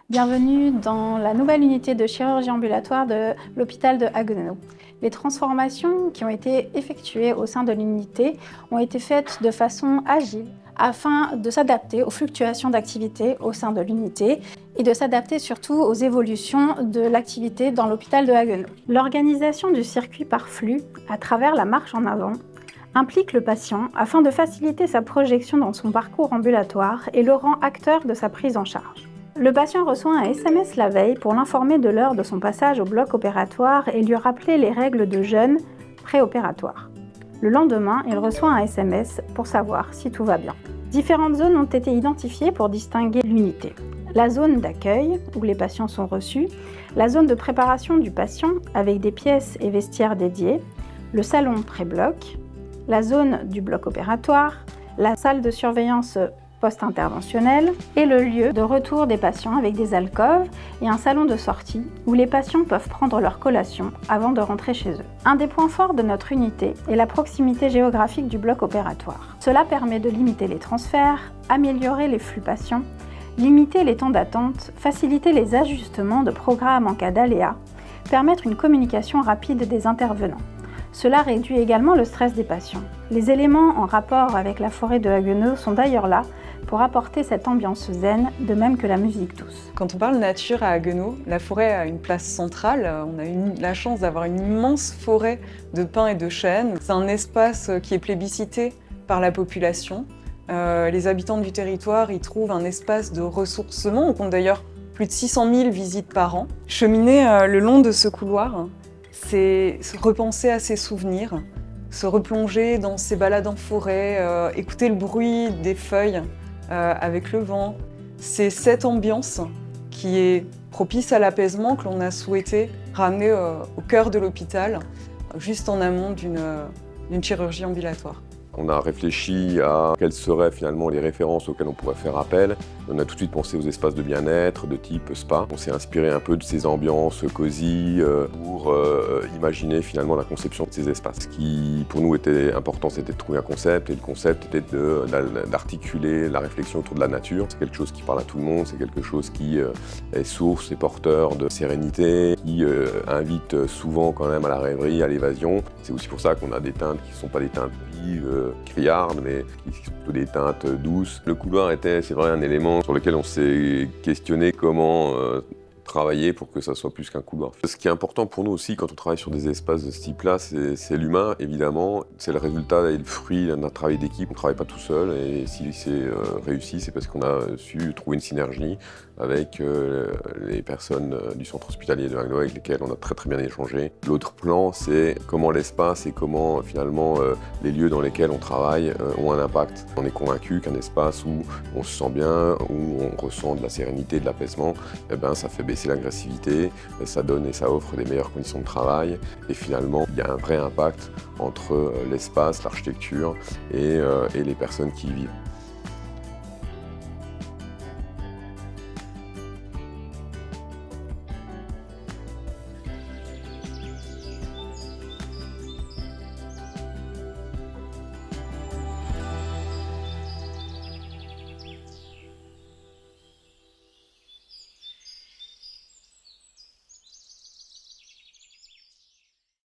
Bienvenue dans la nouvelle unité de chirurgie ambulatoire de l'hôpital de Haguenau. Les transformations qui ont été effectuées au sein de l'unité ont été faites de façon agile afin de s'adapter aux fluctuations d'activité au sein de l'unité et de s'adapter surtout aux évolutions de l'activité dans l'hôpital de Haguenau. L'organisation du circuit par flux à travers la marche en avant implique le patient afin de faciliter sa projection dans son parcours ambulatoire et le rend acteur de sa prise en charge. Le patient reçoit un SMS la veille pour l'informer de l'heure de son passage au bloc opératoire et lui rappeler les règles de jeûne préopératoire. Le lendemain, il reçoit un SMS pour savoir si tout va bien. Différentes zones ont été identifiées pour distinguer l'unité. La zone d'accueil, où les patients sont reçus, la zone de préparation du patient avec des pièces et vestiaires dédiés, le salon pré-bloc, la zone du bloc opératoire, la salle de surveillance post-interventionnelle et le lieu de retour des patients avec des alcôves et un salon de sortie où les patients peuvent prendre leur collation avant de rentrer chez eux. Un des points forts de notre unité est la proximité géographique du bloc opératoire. Cela permet de limiter les transferts, améliorer les flux patients, limiter les temps d'attente, faciliter les ajustements de programmes en cas d'aléas, permettre une communication rapide des intervenants. Cela réduit également le stress des patients. Les éléments en rapport avec la forêt de Haguenau sont d'ailleurs là pour apporter cette ambiance zen, de même que la musique douce. Quand on parle nature à Haguenau, la forêt a une place centrale. On a eu la chance d'avoir une immense forêt de pins et de chênes. C'est un espace qui est plébiscité par la population. Les habitants du territoire y trouvent un espace de ressourcement. On compte d'ailleurs plus de 600 000 visites par an. Cheminer le long de ce couloir, c'est se repenser à ses souvenirs, se replonger dans ses balades en forêt, écouter le bruit des feuilles avec le vent. C'est cette ambiance qui est propice à l'apaisement que l'on a souhaité ramener au cœur de l'hôpital, juste en amont d'une chirurgie ambulatoire. On a réfléchi à quelles seraient finalement les références auxquelles on pourrait faire appel. On a tout de suite pensé aux espaces de bien-être, de type spa. On s'est inspiré un peu de ces ambiances cosy pour imaginer finalement la conception de ces espaces. Ce qui pour nous était important, c'était de trouver un concept, et le concept était d'articuler la réflexion autour de la nature. C'est quelque chose qui parle à tout le monde, c'est quelque chose qui est source et porteur de sérénité, qui invite souvent quand même à la rêverie, à l'évasion. C'est aussi pour ça qu'on a des teintes qui ne sont pas des teintes vives, criardes, mais qui sont plutôt des teintes douces. Le couloir était, c'est vrai, un élément sur lequel on s'est questionné comment travailler pour que ça soit plus qu'un couloir. Ce qui est important pour nous aussi quand on travaille sur des espaces de ce type-là, c'est l'humain, évidemment. C'est le résultat et le fruit d'un travail d'équipe. On ne travaille pas tout seul et si c'est réussi, c'est parce qu'on a su trouver une synergie avec les personnes du centre hospitalier de Haguenau avec lesquelles on a très bien échangé. L'autre plan, c'est comment l'espace et comment finalement les lieux dans lesquels on travaille ont un impact. On est convaincu qu'un espace où on se sent bien, où on ressent de la sérénité, de l'apaisement, eh ben, ça fait baisser l'agressivité, ça donne et ça offre des meilleures conditions de travail et finalement il y a un vrai impact entre l'espace, l'architecture et les personnes qui y vivent.